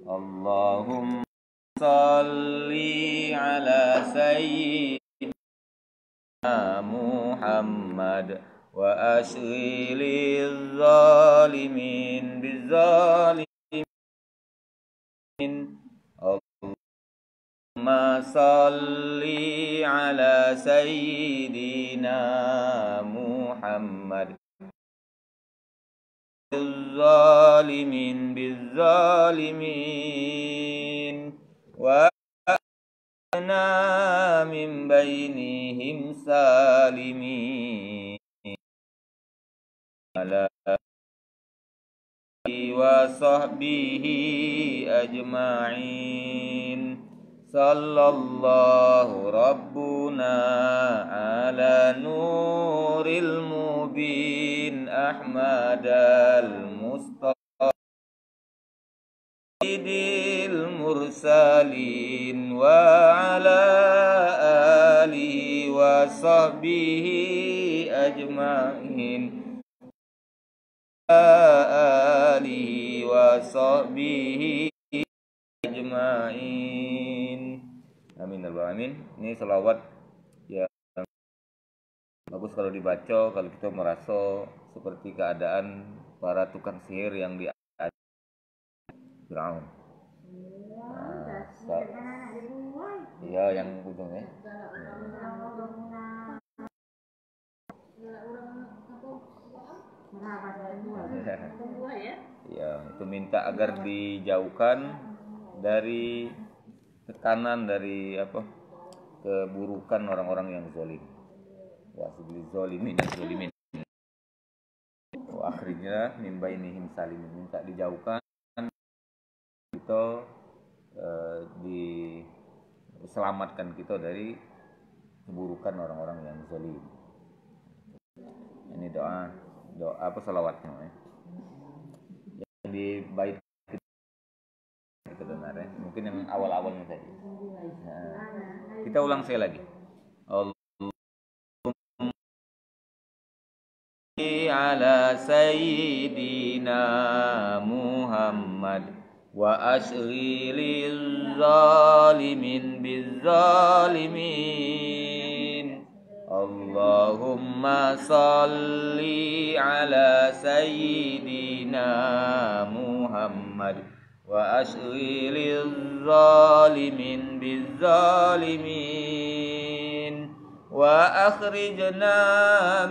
Allahumma salli ala sayyidina Muhammad wa ashghilil zalimin bizzalimin. Allahumma salli ala sayyidina Muhammad bizzalimin wa ana min bainihim salimin ala wa sahbihi ajma'in. Sallallahu rabbuna ala nuril mubin Ahmadal Mustafa Sayyidil mursalin wa ala alihi wa sahbihi ajma'in. Alihi wa sahbihi ajma'in. Amin ya rabbal alamin. Ini selawat yang bagus kalau dibaca kalau kita merasa seperti keadaan para tukang sihir yang di Firaun. Iya, yang ujungnya. Ya, itu minta agar dijauhkan dari tekanan dari keburukan orang-orang yang zalim. Wa sibil zalimin zalimin. Wa akhrijna min bainihim salimin. Minta dijauhkan kita diselamatkan kita dari keburukan orang-orang yang zalim. Ini doa selawatnya ya. Yang di bait itu benar ya. Mungkin yang awal-awalnya tadi. Nah, kita ulang sekali lagi. Allahumma ala sayyidina Muhammad wa ashghilil zalimin bizzalimin. Allahumma salli ala sayyidina Muhammad wa ashghilil zalimin bizzalimin wa akhrijna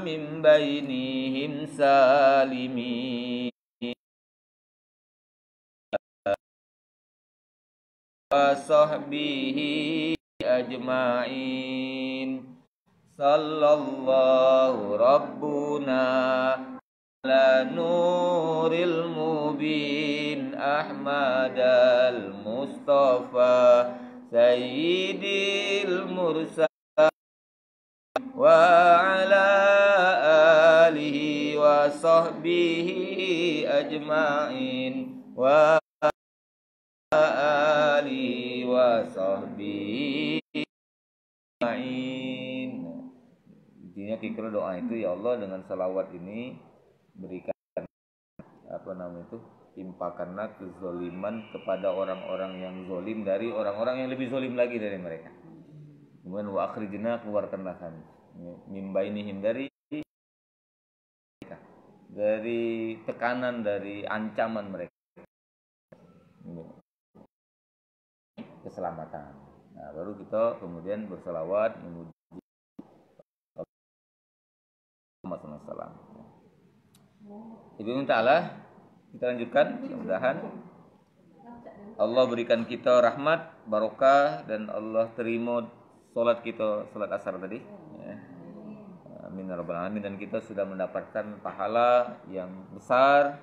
min bainihim salimin wa sahbihi ajma'in. Sallallahu rabbuna ala nuril mubin Ahmadal Mustafa Sayyidil mursalin wa ala alihi wa sahbihi ajma'in wa alihi wa sahbihi ajma'in. Intinya kikir doa itu, ya Allah, dengan salawat ini berikan timpakanlah kezaliman kepada orang-orang yang zalim dari orang-orang yang lebih zalim lagi dari mereka. Kemudian wa akhrijna, keluarkanlah kami min bainihim dari tekanan, dari ancaman mereka, keselamatan. Nah, baru kita kemudian berselawat memuji Muhammad SAW. Ibnu Ta'ala, kita lanjutkan. Mudah-mudahan Allah berikan kita rahmat, barokah, dan Allah terima salat kita, salat asar tadi ya. Amin ya rabbal alamin. Dan kita sudah mendapatkan pahala yang besar,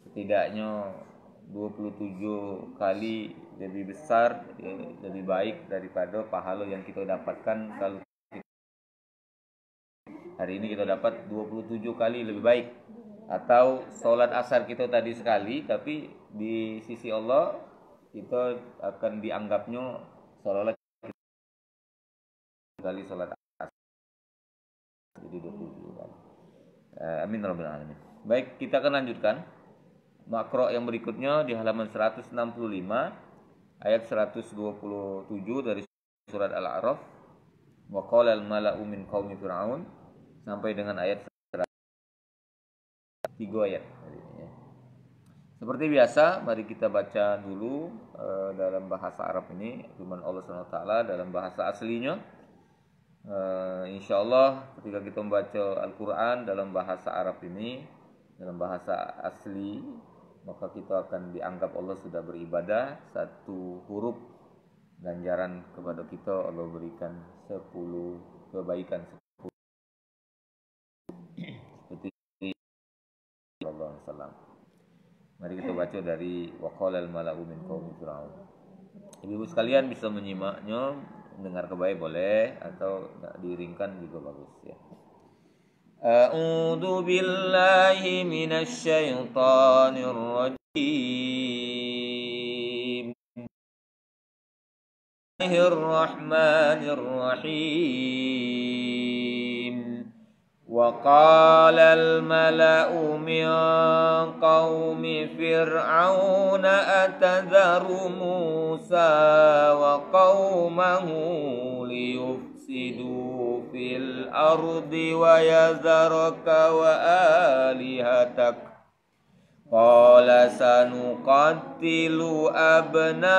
setidaknya 27 kali lebih besar, lebih baik daripada pahala yang kita dapatkan kalau hari ini kita dapat 27 kali lebih baik. Atau sholat asar kita tadi sekali, tapi di sisi Allah kita akan dianggapnya seolah-olah kali sholat asar, jadi 27 kali. Amin rabbil alamin. Baik, kita akan lanjutkan makro yang berikutnya di halaman 165 ayat 127 dari surat Al-A'raf. Wa qala al-mala'u min qaumi fir'aun sampai dengan ayat 3 ayat. Seperti biasa, mari kita baca dulu dalam bahasa Arab ini firman Allah SWT dalam bahasa aslinya. Insyaallah ketika kita membaca Al-Quran dalam bahasa Arab ini, dalam bahasa asli, maka kita akan dianggap Allah sudah beribadah. Satu huruf ganjaran kepada kita Allah berikan 10 kebaikan. Seperti Allah SAW. Mari kita baca dari waqalal mala'u min qaumi fir'aun. Ibu sekalian bisa menyimaknya, mendengar kebaik boleh atau diiringkan juga bagus ya. A'udzu billahi minasy syaithanir rajim. Bismillahirrahmanirrahim. وقال الملأ من قوم فرعون أتذر موسى وقومه ليفسدوا في الأرض ويذرك وآلهتك قال سنقتل أبناءهم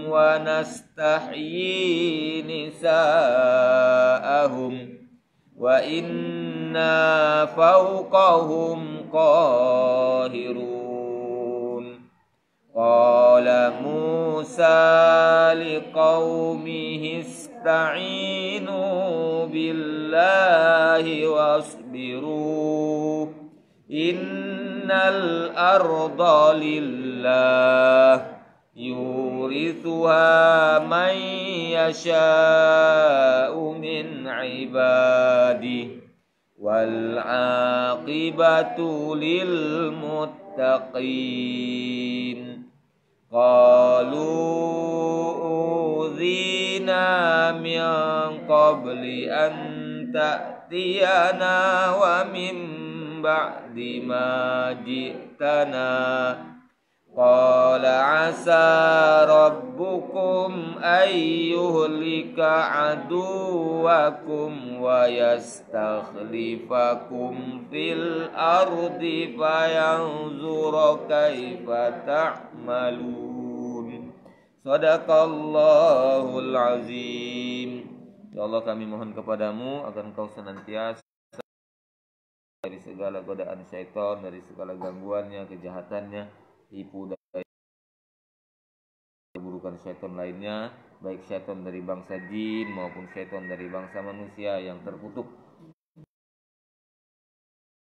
ونستحيي نساءهم وَإِنَّا فَوْقَهُمْ قَاهِرُونَ قَالَ مُوسَى لِقَوْمِهِ اسْتَعِينُوا بِاللَّهِ وَاصْبِرُوا إِنَّ الْأَرْضَ لِلَّهِ يورثها من يشاء من عباده والعاقبة للمتقين قالوا أوذينا من قبل أن تأتينا ومن بعد ما جئتنا قال عسى ربكم أن يهلك عدوكم ويستخلفكم في الأرض فينظر كيف تعملون صدق Allahul Azim. Ya Allah, kami mohon kepadamu agar Engkau senantiasa dari segala godaan syaitan, dari segala gangguannya, kejahatannya, tipu daya keburukan syaitan lainnya, baik syaitan dari bangsa jin maupun syaitan dari bangsa manusia yang terkutuk.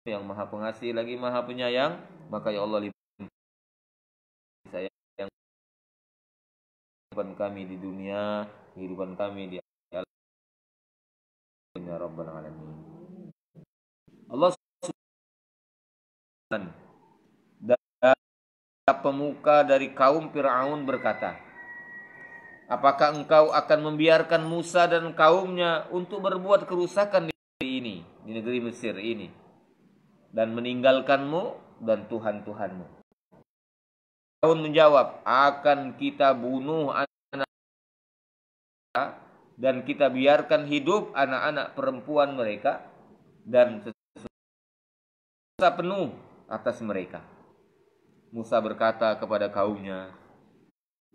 Yang Maha Pengasih lagi Maha Penyayang, maka ya Allah sayang kehidupan kami di dunia, kehidupan kami di akhirat ya Rabbal Alamin. Allah pemuka dari kaum Fir'aun berkata, apakah engkau akan membiarkan Musa dan kaumnya untuk berbuat kerusakan di negeri Mesir ini, dan meninggalkanmu dan Tuhan-Tuhanmu? Fir'aun menjawab, akan kita bunuh anak dan kita biarkan hidup anak-anak perempuan mereka dan dosa penuh atas mereka. Musa berkata kepada kaumnya,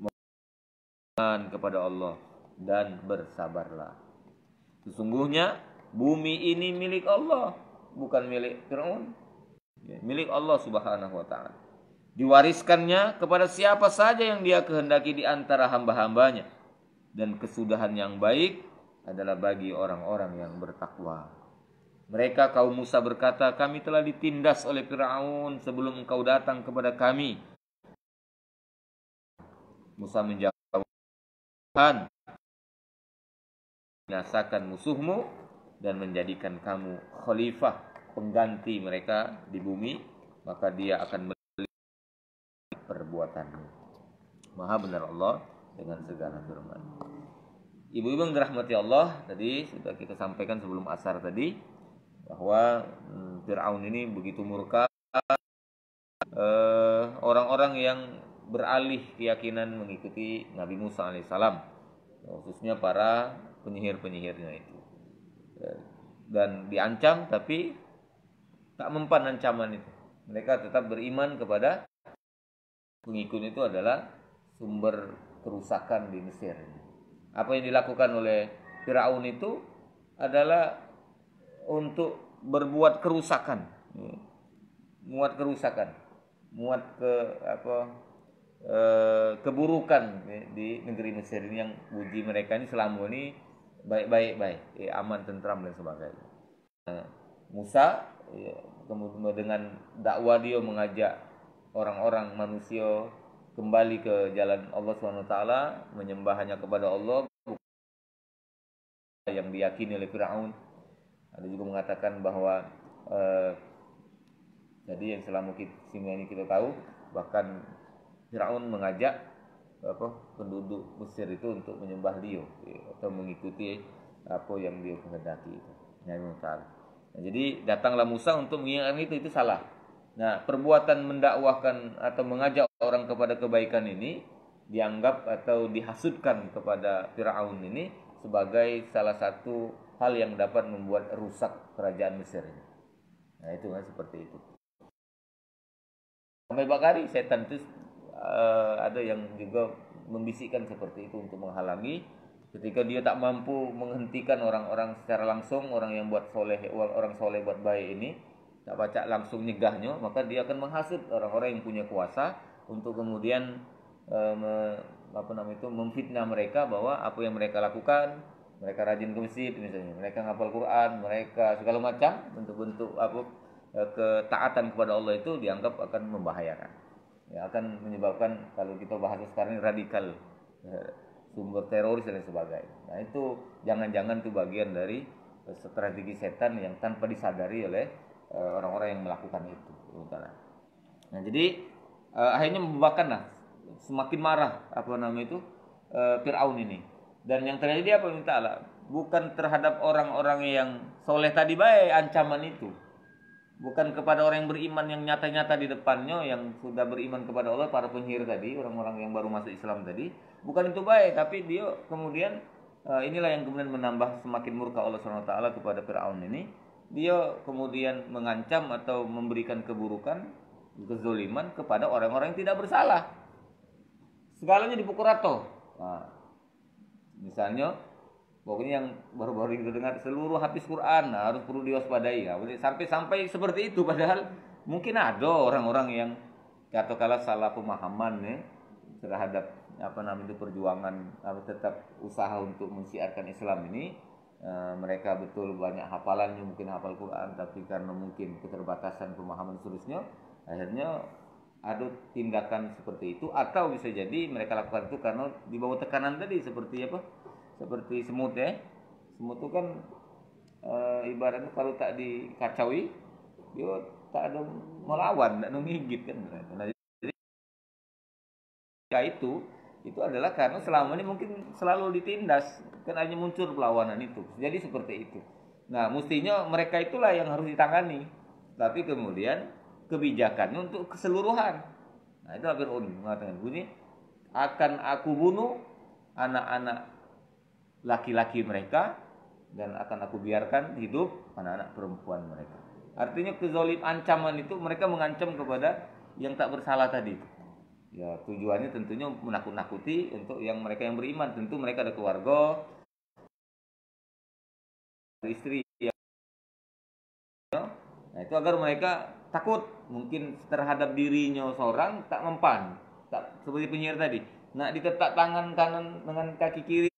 mohon kepada Allah dan bersabarlah. Sesungguhnya bumi ini milik Allah, bukan milik Fir'aun. Milik Allah Subhanahu wa ta'ala. Diwariskannya kepada siapa saja yang Dia kehendaki di antara hamba-hambanya. Dan kesudahan yang baik adalah bagi orang-orang yang bertakwa. Mereka kaum Musa berkata, kami telah ditindas oleh Fir'aun sebelum engkau datang kepada kami. Musa menjawab, Tuhan, binasakan musuhmu dan menjadikan kamu khalifah, pengganti mereka di bumi, maka Dia akan melihat perbuatanmu. Maha benar Allah dengan segala firman. Ibu-ibu yang dirahmati Allah, tadi sudah kita sampaikan sebelum asar tadi, bahwa Fir'aun ini begitu murka yang beralih keyakinan mengikuti Nabi Musa alaihissalam, khususnya para penyihir-penyihirnya itu. Dan diancam tapi tak mempan ancaman itu. Mereka tetap beriman kepada pengikut itu adalah sumber kerusakan di Mesir. Apa yang dilakukan oleh Firaun itu adalah untuk berbuat kerusakan, muat kerusakan, muat keburukan di negeri Mesir ini, yang uji mereka ini selama ini baik, aman, tentram dan sebagainya. Musa kemudian dengan dakwah dia mengajak orang-orang manusia kembali ke jalan Allah SWT, menyembah hanya kepada Allah, yang diyakini oleh Firaun. Ada juga mengatakan bahwa jadi yang selama ini kita tahu, bahkan Firaun mengajak penduduk Mesir itu untuk menyembah dia atau mengikuti apa yang dia kehendaki itu. Nah, jadi datanglah Musa untuk mengingatkan itu salah. Nah, perbuatan mendakwahkan atau mengajak orang kepada kebaikan ini dianggap atau dihasudkan kepada Firaun ini sebagai salah satu hal yang dapat membuat rusak kerajaan Mesir ini. Nah, itu kan seperti itu. Sampai bakari setan itu ada yang juga membisikkan seperti itu untuk menghalangi. Ketika dia tak mampu menghentikan orang-orang secara langsung, orang yang buat soleh, orang soleh buat baik ini, tak baca langsung nyegahnya, maka dia akan menghasut orang-orang yang punya kuasa untuk kemudian memfitnah mereka bahwa apa yang mereka lakukan, mereka rajin ke masjid misalnya, mereka ngapal Quran, mereka segala macam bentuk-bentuk ketaatan kepada Allah itu dianggap akan membahayakan. Ya, akan menyebabkan, kalau kita bahasa sekarang ini, radikal, sumber teroris dan sebagainya. Nah, itu jangan-jangan itu bagian dari strategi setan yang tanpa disadari oleh orang-orang yang melakukan itu. Nah, jadi akhirnya membuahkanlah semakin marah Firaun ini. Dan yang terjadi apa minta Allah? Bukan terhadap orang-orang yang soleh tadi baik ancaman itu. Bukan kepada orang yang beriman yang nyata-nyata di depannya, yang sudah beriman kepada Allah, para penyihir tadi, orang-orang yang baru masuk Islam tadi. Bukan itu baik, tapi dia kemudian inilah yang kemudian menambah semakin murka Allah SWT kepada Firaun ini. Dia kemudian mengancam atau memberikan keburukan, kezaliman kepada orang-orang yang tidak bersalah. Segalanya dipukul rata. Nah, misalnya pokoknya yang baru-baru kita dengar, seluruh hafiz Quran harus perlu diwaspadai. Sampai seperti itu, padahal mungkin ada orang-orang yang katakanlah salah pemahaman terhadap perjuangan tetap usaha untuk mensiarkan Islam ini. Mereka betul banyak hafalannya, mungkin hafal Quran, tapi karena mungkin keterbatasan pemahaman seterusnya, akhirnya ada tindakan seperti itu. Atau bisa jadi mereka lakukan itu karena di bawah tekanan tadi, seperti semut ya. Semut itu kan ibaratnya kalau tak dikacaui, dia tak ada melawan, tak ada menggigit kan. Nah, jadi itu adalah karena selama ini mungkin selalu ditindas, kan hanya muncul perlawanan itu. Jadi seperti itu. Nah, mestinya mereka itulah yang harus ditangani. Tapi kemudian kebijakannya untuk keseluruhan. Nah, itu Fir'aun mengatakan bunyi, akan aku bunuh anak-anak laki-laki mereka dan akan aku biarkan hidup anak-anak perempuan mereka. Artinya kezalim ancaman itu, mereka mengancam kepada yang tak bersalah tadi. Ya, tujuannya tentunya menakut-nakuti untuk mereka yang beriman. Tentu mereka ada keluarga, istri. Nah, itu agar mereka takut mungkin terhadap dirinya seorang tak mempan, tak seperti penyihir tadi. Nah, ditetak tangan kanan dengan kaki kiri,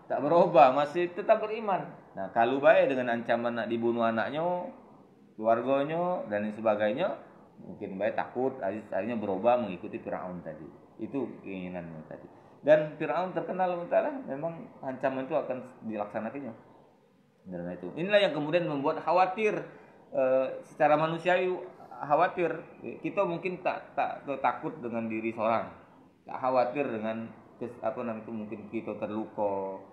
tak berubah, masih tetap beriman. Nah, kalau baik dengan ancaman nak dibunuh anaknya, keluarganya dan sebagainya, mungkin baik takut, akhirnya berubah mengikuti Firaun tadi. Itu keinginannya tadi. Dan Firaun terkenal memang ancaman itu akan dilaksanakannya. Dan itu. Inilah yang kemudian membuat khawatir secara manusiawi, khawatir. Kita mungkin tak takut dengan diri seorang. Tak khawatir dengan mungkin kita terluka,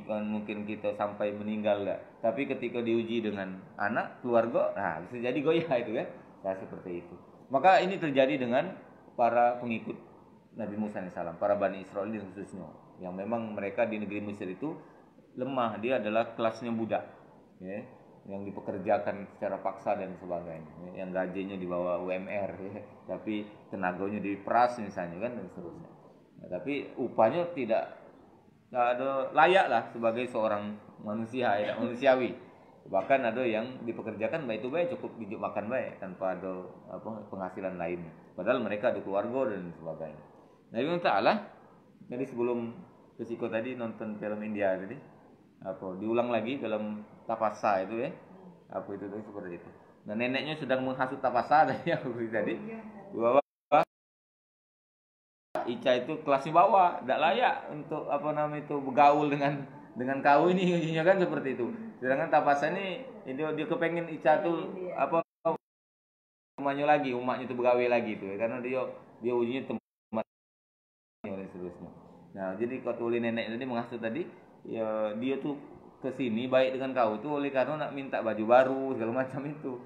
mungkin kita sampai meninggal enggak. Tapi ketika diuji dengan anak, keluarga, nah bisa jadi goyah itu kan. Nah, seperti itu. Maka ini terjadi dengan para pengikut Nabi Musa AS, para Bani Israel khususnya, yang memang mereka di negeri Mesir itu lemah. Dia adalah kelasnya budak, ya, yang dipekerjakan secara paksa dan sebagainya, yang gajinya di bawah UMR, ya, tapi tenaganya diperas misalnya kan, dan seterusnya. Nah, tapi upahnya tidak ada layak lah sebagai seorang manusia, ya, manusiawi. Bahkan ada yang dipekerjakan baik itu baik cukup hidup makan baik tanpa ada penghasilan lain. Padahal mereka ada keluarga dan sebagainya. Nabi Muhammad Ta'ala tadi sebelum kesiko tadi nonton film India tadi, diulang lagi film Tapasa itu, ya, itu seperti itu. Nah, neneknya sedang menghasut Tapasa tadi bahwa Ica itu kelasnya bawah, tidak layak untuk bergaul dengan kau ini, ujinya kan seperti itu. Sedangkan Tapasa ini dia kepengen Ica tuh umatnya itu begawe lagi tuh, karena dia ujinya teman dan seterusnya. Nah, jadi kata nenek tadi menghasut tadi, ya dia tuh kesini baik dengan kau itu oleh karena nak minta baju baru segala macam itu.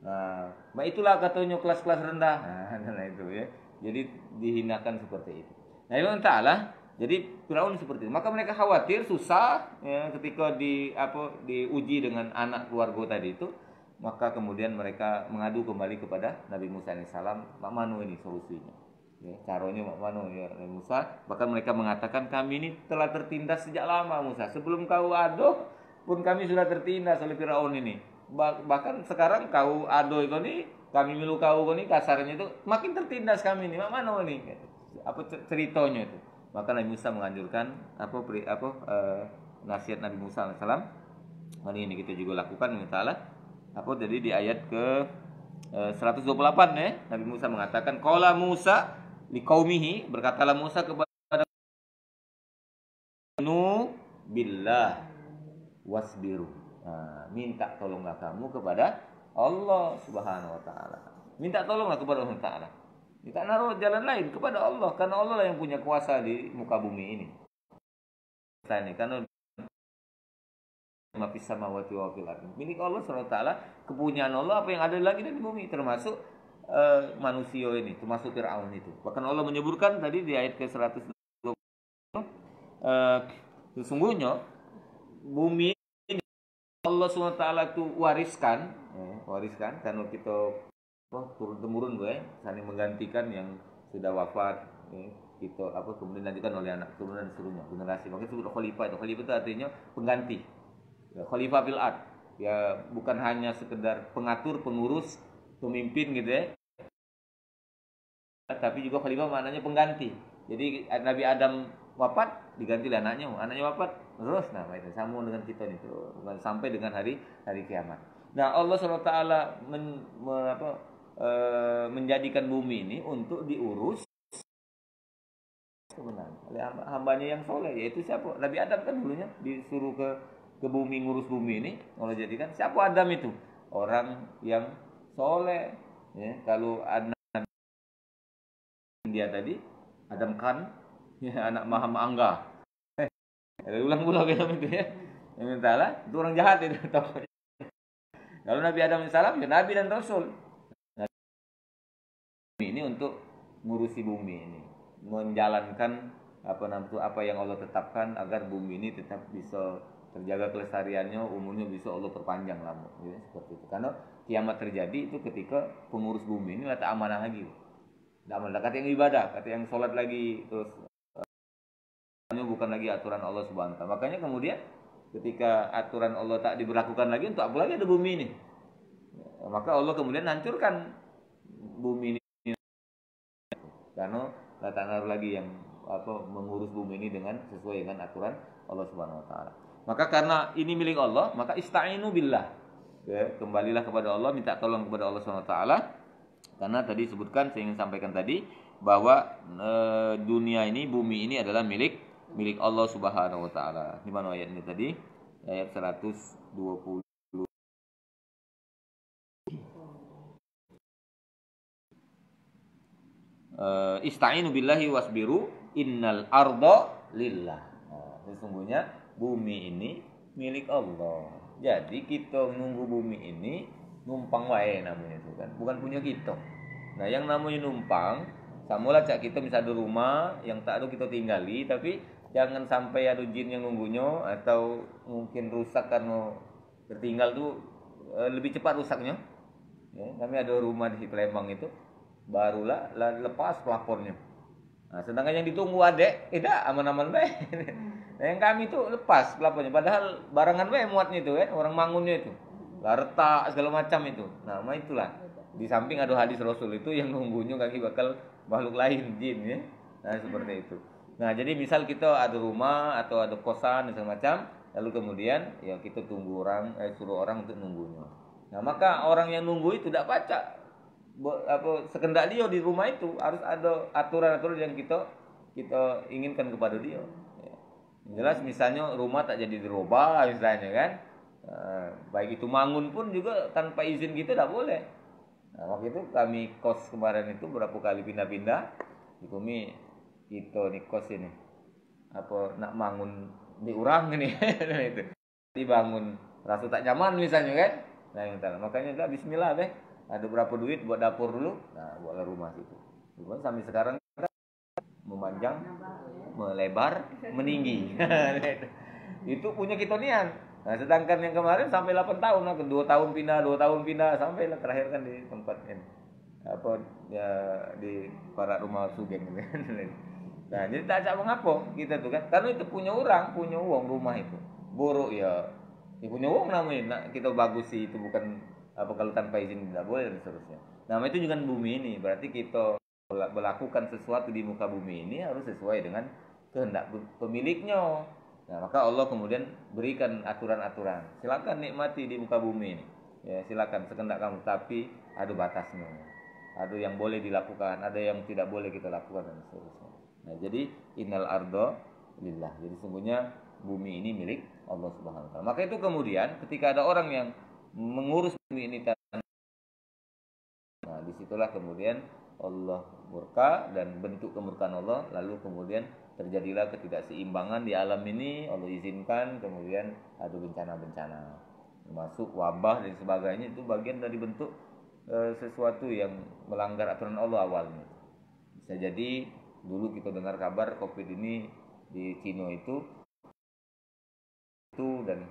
Nah, itulah katanya kelas-kelas rendah. Nah, itu ya. Jadi dihinakan seperti itu. Nah, Allah Ta'ala, jadi Firaun seperti itu. Maka mereka khawatir susah, ya, ketika diuji dengan anak keluarga tadi itu. Maka kemudian mereka mengadu kembali kepada Nabi Musa AS. Mak manu ini solusinya, ya, caranya mak manu, ya, Nabi Musa. Bahkan mereka mengatakan, kami ini telah tertindas sejak lama Musa. Sebelum kau aduh pun kami sudah tertindas oleh Firaun ini. Bahkan sekarang kau aduh ini, kami milu kau ini, kasarnya itu makin tertindas kami ini. Mak manu ini, apa ceritanya itu. Maka Nabi Musa menganjurkan nasihat Nabi Musa AS. Hari ini kita juga lakukan misalnya. Jadi di ayat ke 128, ya, Nabi Musa mengatakan, qala Musa liqaumihi, berkatalah Musa kepada nu billah wasbiru. Minta tolonglah kamu kepada Allah Subhanahu wa taala. Minta tolonglah kepada Allah Taala. Kita naruh jalan lain kepada Allah, karena Allah lah yang punya kuasa di muka bumi ini. Karena mafis samawati wa fil ardi. Milik Allah SWT, kepunyaan Allah apa yang ada lagi di bumi, termasuk manusia ini, termasuk Firaun itu. Bahkan Allah menyebutkan tadi di ayat ke-120, sesungguhnya bumi ini Allah SWT itu wariskan karena kita turun-temurun, saling menggantikan yang sudah wafat, kita kemudian dilanjutkan oleh anak turunan dan seterusnya, generasi. Makanya disebut khalifah itu artinya pengganti. Khalifah fil ard, ya, bukan hanya sekedar pengatur, pengurus, pemimpin gitu, ya, tapi juga khalifah maknanya pengganti. Jadi Nabi Adam wafat, diganti oleh anaknya wafat, terus itu sama dengan kita nih, sampai dengan hari kiamat. Nah, Allah SWT menjadikan bumi ini untuk diurus sebenarnya oleh hambanya yang soleh, yaitu siapa? Nabi Adam kan dulunya disuruh ke bumi, ngurus bumi ini. Allah jadikan siapa Adam itu? Orang yang soleh, ya. Kalau anak dia tadi Adam kan, ya, anak Maham Angga, ulang-ulang itu, ya. Yang mintalah itu orang jahat itu. Kalau Nabi Adam AS, ya Nabi dan Rasul. Nah, ini untuk ngurusi bumi ini, menjalankan apa yang Allah tetapkan agar bumi ini tetap bisa terjaga kelestariannya, umurnya bisa Allah perpanjang lama, ya, seperti itu. Karena kiamat terjadi itu ketika pengurus bumi ini tak amanah lagi, tidak amanah, kata yang ibadah, kata yang sholat lagi, terus bukan lagi aturan Allah Subhanahu wa taala. Makanya kemudian ketika aturan Allah tak diberlakukan lagi, untuk apa lagi ada bumi ini? Maka Allah kemudian hancurkan bumi ini, karena tak naruh lagi yang mengurus bumi ini sesuai dengan aturan Allah Subhanahu wa taala. Maka karena ini milik Allah, maka ista'inu billah, ya, kembalilah kepada Allah, minta tolong kepada Allah Subhanahu wa taala. Karena tadi sebutkan, saya ingin sampaikan tadi bahwa dunia ini, bumi ini adalah milik Allah Subhanahu wa taala. Di mana ayat ini tadi? Ayat 120. Ista'inu billahi wasbiru innal arda lillah. Sesungguhnya bumi ini milik Allah. Jadi kita menunggu bumi ini numpang wae namanya itu kan, bukan punya kita. Nah, yang namanya numpang, samulah cak kita misal ada rumah yang tak ada kita tinggali, tapi jangan sampai ada jin yang nunggunya atau mungkin rusak karena tertinggal tuh lebih cepat rusaknya. Ya, kami ada rumah di Palembang itu, barulah lepas pelapornya. Nah, sedangkan yang ditunggu adek, tidak aman-aman baik. Nah, yang kami itu lepas pelapornya, padahal barangan baik muatnya itu kan, orang mangunnya itu, lah retak segala macam itu. Nah, itulah. Di samping ada hadis Rasul itu yang nunggunya kaki bakal makhluk lain jin ya. Nah, seperti itu. Nah, jadi misal kita ada rumah atau ada kosan dan segala macam, lalu kemudian ya kita tunggu orang, suruh orang untuk nunggunya. Nah, maka orang yang nunggu itu tidak baca sekendak dia di rumah itu harus ada aturan-aturan yang kita inginkan kepada dia. Ya. Jelas misalnya rumah tak jadi dirubah misalnya kan. Baik itu mangun pun juga tanpa izin kita tidak boleh. Nah, waktu itu kami kos kemarin itu berapa kali pindah-pindah. Di kami kita nih kos ini nak bangun di urang ini itu dibangun rasa tak nyaman misalnya kan. Nah, yang makanya udah bismillah deh. Ada berapa duit buat dapur dulu. Nah, buatlah rumah situ. Cuman sampai sekarang memanjang, melebar, meninggi. Itu punya kita nian. Nah, sedangkan yang kemarin sampai 8 tahun, 2 tahun pindah, 2 tahun pindah sampai terakhir kan di tempat ini. Ya, di para rumah sugeng gitu. Nah, jadi tak ajak mengapa kita tuh kan. Karena itu punya orang, punya uang rumah itu. Buruk ya. Ya punya uang namanya. Nah, kita bagus sih itu bukan kalau tanpa izin tidak boleh dan seterusnya. Nah, itu juga bumi ini. Berarti kita melakukan sesuatu di muka bumi ini harus sesuai dengan kehendak pemiliknya. Nah, maka Allah kemudian berikan aturan-aturan. Silakan nikmati di muka bumi ini. Ya, silakan sekendak kamu, tapi ada batasnya. Ada yang boleh dilakukan, ada yang tidak boleh kita lakukan dan seterusnya. Nah, jadi innal ardo lillah. Jadi sungguhnya bumi ini milik Allah Subhanahu wa taala. Maka itu kemudian ketika ada orang yang mengurus bumi ini, nah disitulah kemudian Allah murka dan bentuk kemurkaan Allah, lalu kemudian terjadilah ketidakseimbangan di alam ini. Allah izinkan kemudian ada bencana-bencana termasuk wabah dan sebagainya. Itu bagian dari bentuk sesuatu yang melanggar aturan Allah awalnya. Bisa jadi dulu kita dengar kabar COVID ini di Cina itu dan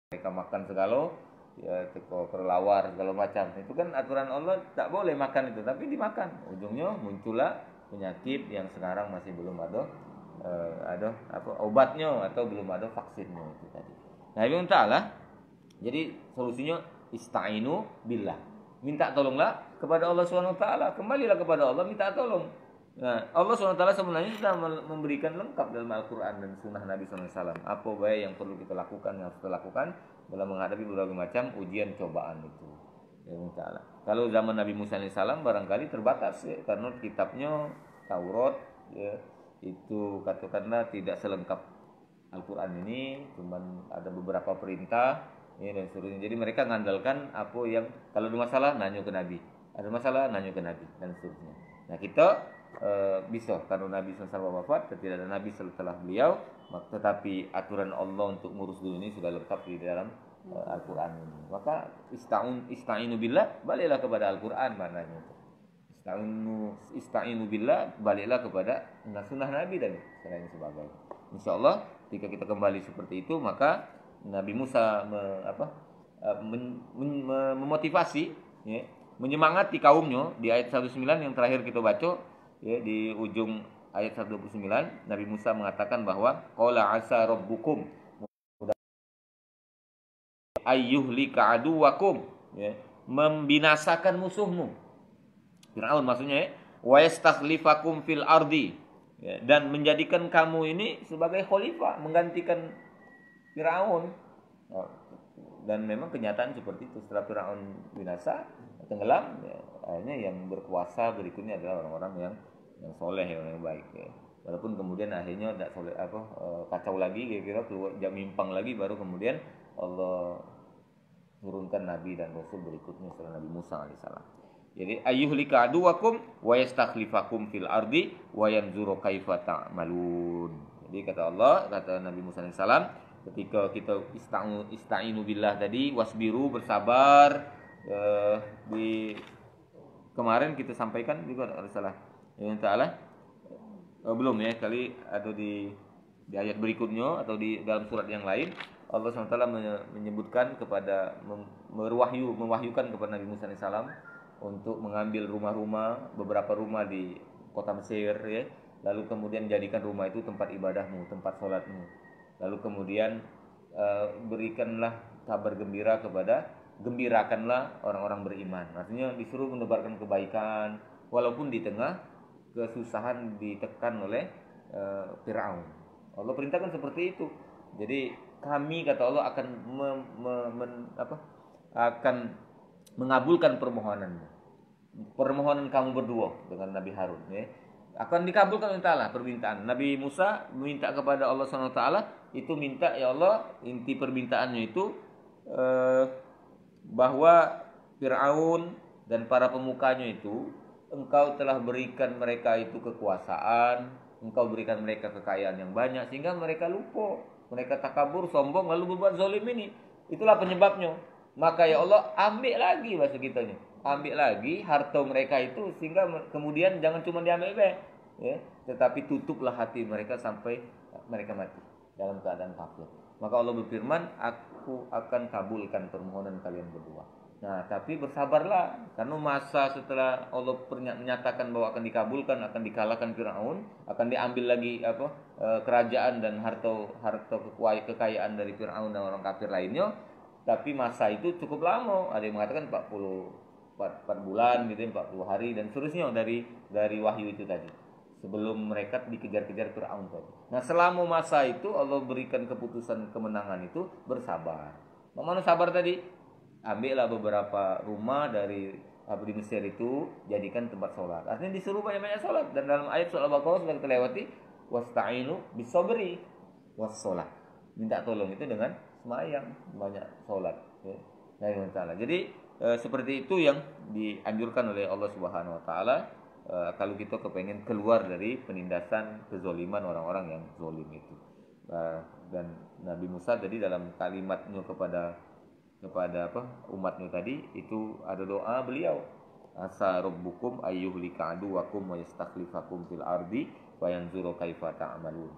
mereka makan segala ya teko perlawar segala macam. Itu kan aturan Allah, tak boleh makan itu, tapi dimakan. Ujungnya muncullah penyakit yang sekarang masih belum ada obatnya atau belum ada vaksinnya itu tadi. Nah, ini ta'ala. Jadi solusinya ista'inu billah. Minta tolonglah kepada Allah Subhanahu wa taala. Kembalilah kepada Allah, minta tolong. Nah, Allah SWT sebenarnya sudah memberikan lengkap dalam Al-Quran dan Sunnah Nabi SAW. Apa baik yang perlu kita lakukan, yang harus kita lakukan dalam menghadapi berbagai macam ujian cobaan itu. Ya, kalau zaman Nabi Musa AS barangkali terbatas ya, karena kitabnya Taurat ya, itu katakanlah tidak selengkap Al-Quran ini, cuman ada beberapa perintah ya, dan seterusnya. Jadi mereka mengandalkan apa yang kalau ada masalah nanya ke Nabi, ada masalah nanya ke Nabi dan seterusnya. Nah, kita bisa karena Nabi SAW wafat, tidak ada Nabi setelah beliau, tetapi aturan Allah untuk ngurus dunia ini sudah lengkap di dalam Al-Quran ini. Maka ista'inu billah, baliklah kepada Al-Quran maknanya. Ista'inu billah, baliklah kepada sunnah Nabi dan selain sebagainya. InsyaAllah jika kita kembali seperti itu, maka Nabi Musa memotivasi ya, menyemangati kaumnya di ayat 19 yang terakhir kita baca. Ya, di ujung ayat 129 Nabi Musa mengatakan bahwa qala asa rabbukum ayyuhlika aduwakum ya, membinasakan musuhmu Firaun maksudnya ya, wa yastakhlifakum fil ardi ya, dan menjadikan kamu ini sebagai khalifah menggantikan Firaun. Dan memang kenyataan seperti itu. Setelah Firaun binasa tenggelam ya, akhirnya yang berkuasa berikutnya adalah orang-orang yang soleh, yang baik ya. Walaupun kemudian akhirnya tidak soleh kacau lagi kira-kira keluar mimpang lagi, baru kemudian Allah turunkan nabi dan rasul berikutnya setelah Nabi Musa alaihissalam. Jadi ayyuhlika aduwakum wa yastakhlifakum fil ardi wa yanzuru kaifa ta'malun. Jadi kata Allah, kata Nabi Musa alaihissalam, ketika kita ista'inu billah tadi, wasbiru bersabar kemarin kita sampaikan juga ada salah. Ya Ta'ala belum ya, kali atau di ayat berikutnya atau di dalam surat yang lain Allah SWT menyebutkan kepada mewahyukan kepada Nabi Musa alaihissalam untuk mengambil rumah-rumah, beberapa rumah di kota Mesir ya. Lalu kemudian jadikan rumah itu tempat ibadahmu, tempat sholatmu. Lalu kemudian berikanlah kabar gembira gembirakanlah orang-orang beriman. Artinya disuruh menebarkan kebaikan walaupun di tengah kesusahan ditekan oleh Fir'aun. Allah perintahkan seperti itu. Jadi kami kata Allah akan mengabulkan permohonan kamu berdua dengan Nabi Harun ya. Akan dikabulkan oleh Allah permintaan. Nabi Musa meminta kepada Allah SWT, itu minta ya Allah, inti permintaannya itu bahwa Fir'aun dan para pemukanya itu engkau telah berikan mereka itu kekuasaan, engkau berikan mereka kekayaan yang banyak sehingga mereka lupa, mereka takabur, sombong lalu berbuat zalim ini. Itulah penyebabnya. Maka ya Allah ambil lagi bahasa kitanya. Ambil lagi harta mereka itu sehingga kemudian jangan cuma diambil ya, tetapi tutuplah hati mereka sampai mereka mati dalam keadaan kafir. Maka Allah berfirman, aku akan kabulkan permohonan kalian berdua. Nah, tapi bersabarlah karena masa setelah Allah menyatakan bahwa akan dikabulkan, akan dikalahkan Firaun, akan diambil lagi kerajaan dan harta kekayaan dari Firaun dan orang kafir lainnya. Tapi masa itu cukup lama. Ada yang mengatakan 4 bulan gitu, 40 hari dan seterusnya dari wahyu itu tadi. Sebelum mereka dikejar-kejar Fir'aun tadi. Nah, selama masa itu Allah berikan keputusan kemenangan itu bersabar. Mana sabar tadi? Ambillah beberapa rumah dari di Mesir itu jadikan tempat sholat. Artinya disuruh banyak-banyak sholat. Dan dalam ayat surah Al-Baqarah sudah kita lewati, wasta'inu bis-sabri was-sholat. Minta tolong itu dengan semayang, banyak sholat. Ya. Nah, jadi seperti itu yang dianjurkan oleh Allah Subhanahu Wa Taala. Kalau kita kepengen keluar dari penindasan kezoliman orang-orang yang zolim itu. Dan Nabi Musa tadi dalam kalimatnya kepada umatnya tadi itu ada doa beliau, asa rabbukum ayyuhlika aduwakum wa yastakhlifakum fil ardi wa yanzuru kaifa ta'malun.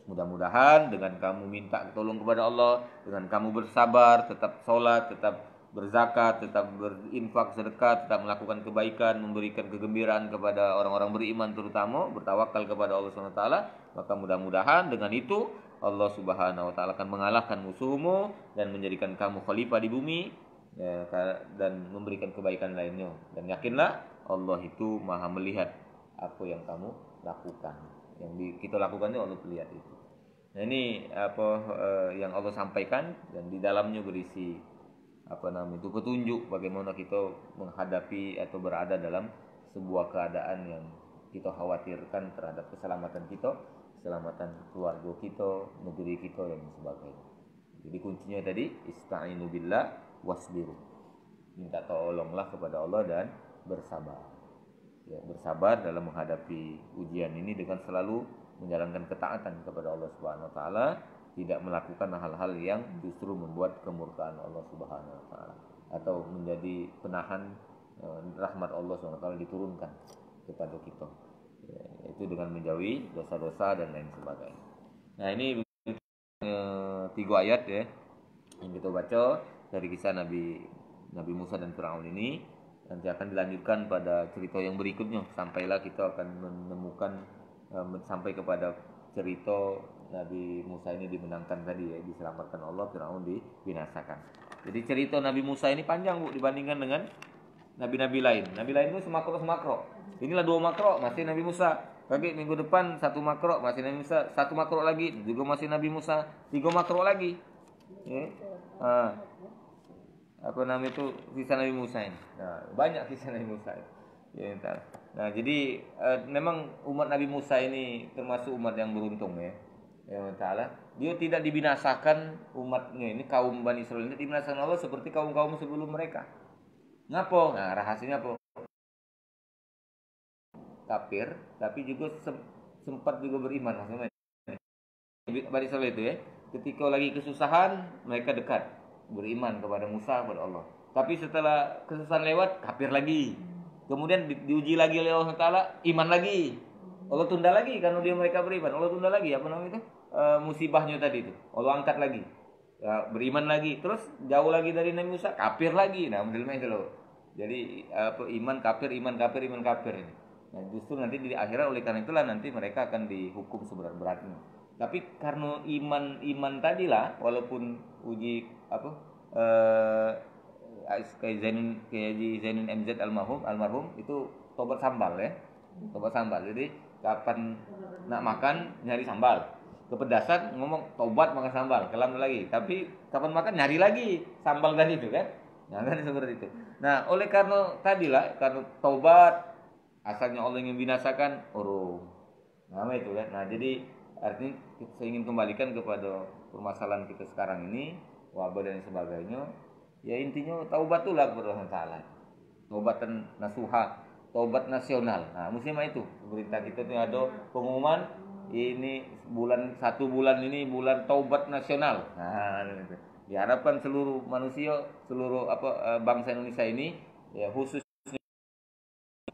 Mudah-mudahan dengan kamu minta tolong kepada Allah, dengan kamu bersabar, tetap sholat, tetap berzakat, tetap berinfak sedekah, tetap melakukan kebaikan, memberikan kegembiraan kepada orang-orang beriman, terutama bertawakal kepada Allah SWT, maka mudah-mudahan dengan itu Allah Subhanahu Wa Taala akan mengalahkan musuhmu dan menjadikan kamu khalifah di bumi ya, dan memberikan kebaikan lainnya. Dan yakinlah Allah itu Maha melihat apa yang kamu lakukan. Yang kita lakukan itu Allah lihat itu. Nah, ini yang Allah sampaikan dan di dalamnya berisi petunjuk bagaimana kita menghadapi atau berada dalam sebuah keadaan yang kita khawatirkan terhadap keselamatan kita, keselamatan keluarga kita, negeri kita dan sebagainya. Jadi kuncinya tadi ista'inu billah wasbiru. Minta tolonglah kepada Allah dan bersabar. Ya, bersabar dalam menghadapi ujian ini dengan selalu menjalankan ketaatan kepada Allah Subhanahu Wa Taala, tidak melakukan hal-hal yang justru membuat kemurkaan Allah Subhanahu Wa Taala atau menjadi penahan rahmat Allah Subhanahu Wa Taala diturunkan kepada kita. Ya, itu dengan menjauhi dosa-dosa dan lain sebagainya. Nah, ini 3 ayat ya yang kita baca dari kisah Nabi Musa dan Fir'aun ini. Nanti akan dilanjutkan pada cerita yang berikutnya sampailah kita akan menemukan sampai kepada cerita Nabi Musa ini dimenangkan tadi ya, diselamatkan Allah, Fir'aun dibinasakan. Jadi cerita Nabi Musa ini panjang Bu dibandingkan dengan nabi-nabi lain. Nabi lain itu semakro. Inilah 2 makro, masih Nabi Musa. Lagi minggu depan 1 makro, masih Nabi Musa. 1 makro lagi, juga masih Nabi Musa. 3 makro lagi. Ya. Itu kisah Nabi Musa ini. Nah, banyak kisah Nabi Musa ini. Ya, nah, jadi memang umat Nabi Musa ini termasuk umat yang beruntung ya. Ya Ta'ala, dia tidak dibinasakan umatnya ini, kaum Bani Israil ini dibinasakan Allah seperti kaum-kaum sebelum mereka. Ngapa? Nah, rahasianya apa? Kafir, tapi juga sempat juga beriman maksudnya. Bani Israil itu ya, ketika lagi kesusahan mereka dekat beriman kepada Musa, kepada Allah. Tapi setelah kesusahan lewat, kafir lagi. Kemudian diuji lagi oleh Allah Taala, iman lagi. Allah tunda lagi karena mereka beriman. Allah tunda lagi apa namanya itu? Musibahnya tadi itu. Allah angkat lagi. Ya, beriman lagi. Terus jauh lagi dari Nabi Musa, kafir lagi. Nah, modelnya itu loh. Jadi iman kafir, iman kafir, iman kafir ini. Nah, justru nanti di akhirat oleh karena itulah nanti mereka akan dihukum seberat-beratnya. Tapi karena iman tadilah, walaupun uji kayak Zainun MZ almarhum itu tobat sambal ya, tobat sambal. Jadi kapan nak makan nyari sambal, kepedasan ngomong tobat makan sambal, kelam lagi. Tapi kapan makan nyari lagi sambal tadi itu kan. Nah kan seperti itu. Nah oleh karena tadilah karena tobat asalnya Allah ingin binasakan urung. Nah itu kan. Nah jadi artinya saya ingin kembalikan kepada permasalahan kita sekarang ini, wabah dan sebagainya. Ya intinya taubatlah kepada Allah Taala. Taubatan nasuha, taubat nasional. Nah, musim itu berita kita tuh ada pengumuman ini satu bulan ini bulan taubat nasional. Nah, itu. Diharapkan seluruh manusia, seluruh bangsa Indonesia ini ya khusus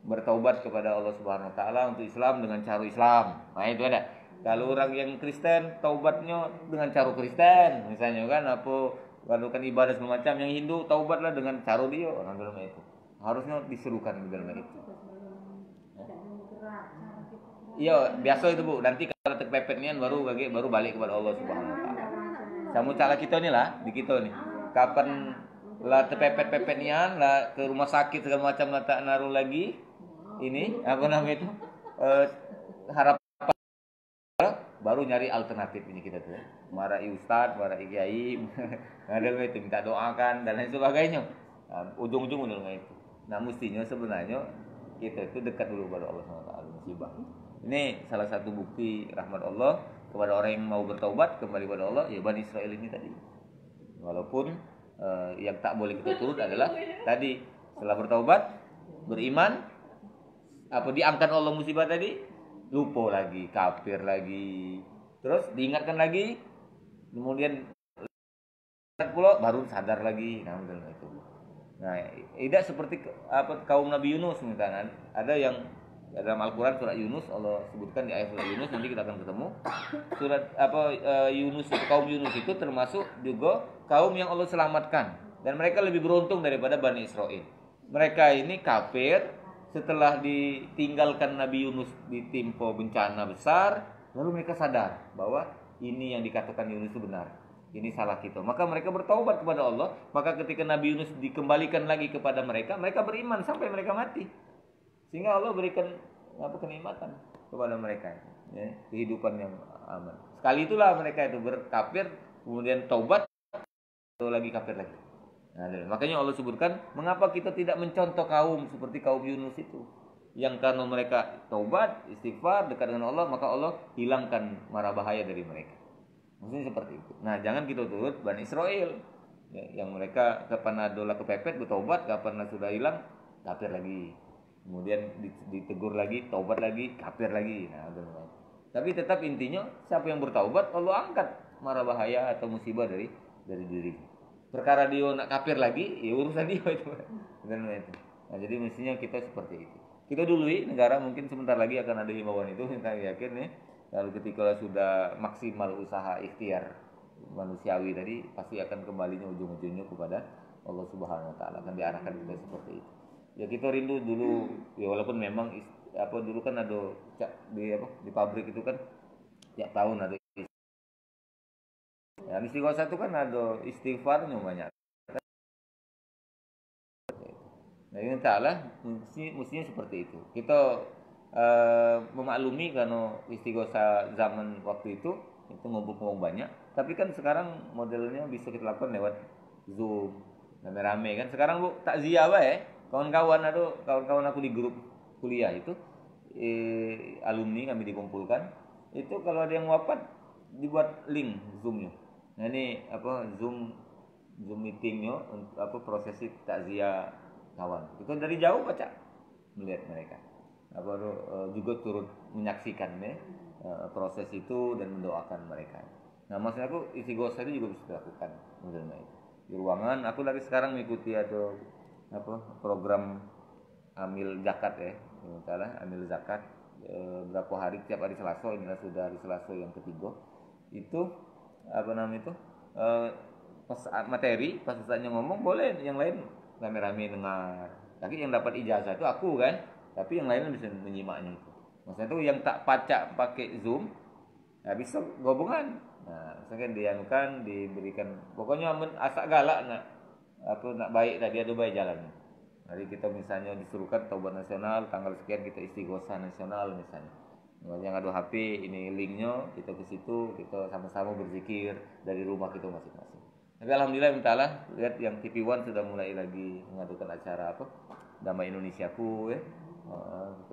bertaubat kepada Allah Subhanahu wa taala untuk Islam dengan cara Islam. Nah, itu ada. Kalau orang yang Kristen taubatnya dengan cara Kristen, misalnya kan lakukan ibadah semacam. Yang Hindu taubatlah dengan cara dia orang dalam itu. Harusnya diserukan di dalam itu. Iya, biasa itu Bu. Nanti kalau terpepet nian baru balik kepada Allah Subhanahu wa taala. Samu cara kita nih lah, di kita nih. Kapan lah terpepet nian lah ke rumah sakit segala macam lah tak naruh lagi ini apa namanya itu harap baru nyari alternatif ini kita tuh. Marahi ustaz, marahi kiai, ada itu minta doakan dan lain sebagainya. Nah, ujung-ujung udah itu. Nah, mestinya sebenarnya kita itu dekat dulu pada Allah SWT musibah. Ini salah satu bukti rahmat Allah kepada orang yang mau bertaubat kembali kepada Allah, ya Bani Israel ini tadi. Walaupun yang tak boleh kita turut adalah tadi setelah bertaubat, beriman, diangkat Allah musibah tadi, lupa lagi, kafir lagi, terus diingatkan lagi, kemudian pula baru sadar lagi. Nah, itu. Nah, tidak seperti kaum Nabi Yunus misalnya. Ada yang dalam Al-Qur'an surat Yunus Allah sebutkan di ayat surat Yunus, nanti kita akan ketemu. Surat Yunus itu, kaum Yunus itu termasuk juga kaum yang Allah selamatkan dan mereka lebih beruntung daripada Bani Israel. Mereka ini kafir setelah ditinggalkan Nabi Yunus ditimpa bencana besar, lalu mereka sadar bahwa ini yang dikatakan Yunus itu benar. Ini salah kita. Maka mereka bertaubat kepada Allah. Maka ketika Nabi Yunus dikembalikan lagi kepada mereka, mereka beriman sampai mereka mati. Sehingga Allah berikan kenikmatan kepada mereka, ya, kehidupan yang aman. Sekali itulah mereka itu berkafir, kemudian taubat, lagi kafir lagi. Nah, makanya Allah sebutkan mengapa kita tidak mencontoh kaum seperti kaum Yunus itu, yang karena mereka taubat, istighfar, dekat dengan Allah, maka Allah hilangkan mara bahaya dari mereka. Maksudnya seperti itu. Nah, jangan kita turut Bani Israel, ya, yang mereka kapan adalah kepepet bertaubat, kapan sudah hilang kafir lagi, kemudian ditegur lagi, taubat lagi, kafir lagi. Nah, tapi tetap intinya siapa yang bertaubat Allah angkat mara bahaya atau musibah dari dirinya. Perkara dia nak kafir lagi, ya urusan dia itu. Nah, jadi mestinya kita seperti itu. Kita dului negara mungkin sebentar lagi akan ada himbauan itu, kita yakin ya. Lalu ketika sudah maksimal usaha ikhtiar manusiawi tadi, pasti akan kembalinya ujung-ujungnya kepada Allah Subhanahu wa taala, akan diarahkan kita seperti itu. Ya kita rindu dulu, ya walaupun memang dulu kan ada di pabrik itu kan tiap tahun ada. Ya, istighosah itu kan ada istighfarnya banyak. Nah, ini ta'ala mestinya seperti itu. Kita memaklumi karena istighosah zaman waktu itu ngomong banyak. Tapi kan sekarang modelnya bisa kita lakukan lewat Zoom, rame-rame kan. Sekarang Bu takziah ya. Kawan-kawan aku di grup kuliah itu alumni kami dikumpulkan. Itu kalau ada yang wafat dibuat link Zoom-nya. Nah ini Zoom meetingnya prosesi takziah kawan. Itu dari jauh baca melihat mereka. Juga turut menyaksikan proses itu dan mendoakan mereka. Nah maksud aku istighosah itu juga bisa dilakukan modelnya itu. Di ruangan aku lagi sekarang mengikuti program amil zakat ya, salah amil zakat berapa hari, tiap hari Selasa, inilah sudah hari Selasa yang ketiga. Itu apa namanya itu, pas materi pas ustaznya ngomong boleh yang lain rame-rame dengar, tapi yang dapat ijazah itu aku kan, tapi yang lain bisa menyimaknya itu. Maksudnya itu yang tak pacak pakai Zoom ya bisa gabungan. Nah, misalkan dianukan diberikan, pokoknya asak galak nak apa nak baik tadi ada baik jalan. Jadi kita misalnya disuruhkan taubat nasional tanggal sekian, kita istighosah nasional misalnya. Yang ada HP ini linknya, kita ke situ, kita sama-sama berzikir dari rumah kita masing-masing. Tapi alhamdulillah mintalah lihat yang TV One sudah mulai lagi mengadakan acara apa Damai Indonesiaku ya.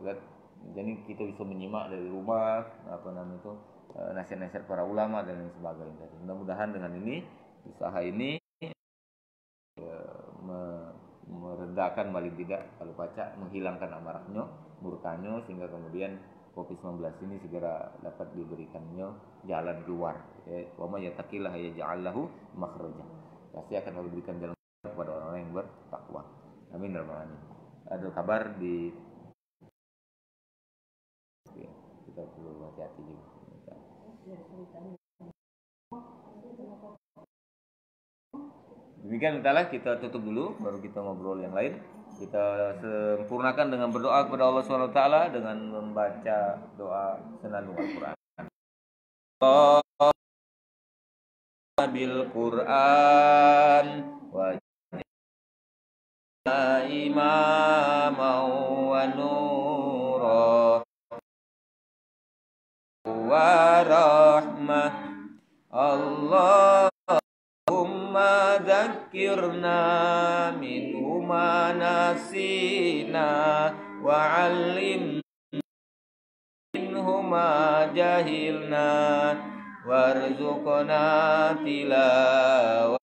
Lihat, jadi kita bisa menyimak dari rumah apa namanya itu nasihat-nasihat para ulama dan lain sebagainya. Mudah-mudahan dengan ini usaha ini meredakan paling tidak kalau baca, menghilangkan amarahnya, murkanya, sehingga kemudian COVID-19 ini segera dapat diberikannya jalan keluar. Wa may yattaqillah yaj'al lahu makhraja. Pasti akan Allah berikan jalan keluar kepada orang yang bertakwa. Amin ya rabbal alamin. Ada kabar di kita perlu hati-hati juga. Demikian mintalah kita tutup dulu, baru kita ngobrol yang lain. Kita sempurnakan dengan berdoa kepada Allah SWT dengan membaca doa senandung Al-Quran. Bil Quran wa imama wa nura wa rahmah Allah dzakirna minhuma nasina wa 'allimna minhuma jahilna warzuqna tilawatahu